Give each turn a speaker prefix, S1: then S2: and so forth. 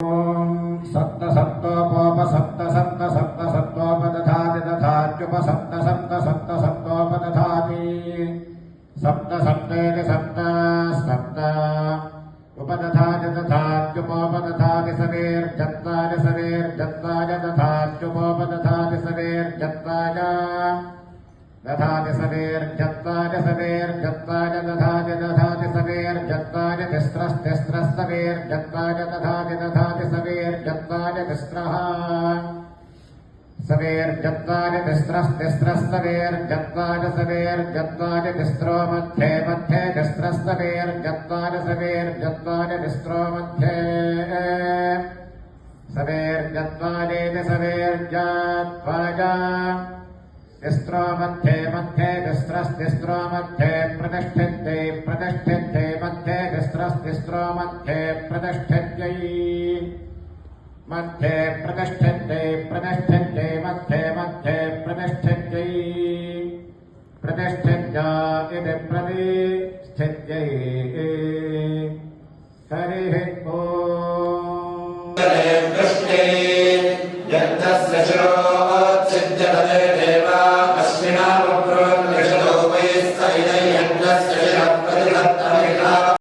S1: सप्त सप्तोपो सप्त सप्त सप्त सप्तोपदधाति दधात्युप सप्त सप्त सप्त सप्तोपदधाति सप्त सप्तेति सप्त सप्त उपदधाति दधात्युपोपदधाति सवेर्जत्ताय सवेर्जत्ताय दधात्युपोपदधाति सवेर्जत्ताय दधाति सवेर्जत्ताय सवेर्जत्ताय दधाति दधाति सवेर्जत्ताय तिस्रस्तिस्रस्तवेर्जत्ताय दधाति दधाति सवेर्जत्ताय तिस्रः सवेर्जत्ताय तिस्रस्तिस्रस्तवेर्जत्ताय सवेर्जत्ताय तिस्रो मध्ये मध्ये तिस्रस्तवेर्जत्ताय सवेर्जत्ताय तिस्रो मध्ये सवेर्जत्तायेति सवेर्जत्ताय तिस्रो मध्ये मध्ये तिस्रस्तिस्रो मध्ये प्रतिष्ठित्यै प्रतिष्ठित्यै मध्ये तिस्रस्तिस्रो मध्ये प्रतिष्ठित्यै मध्ये प्रतिष्ठित्यै प्रतिष्ठित्यै मध्ये मध्ये प्रतिष्ठित्यै प्रतिष्ठित्या इति प्रतिष्ठित्यै हरिः ॐ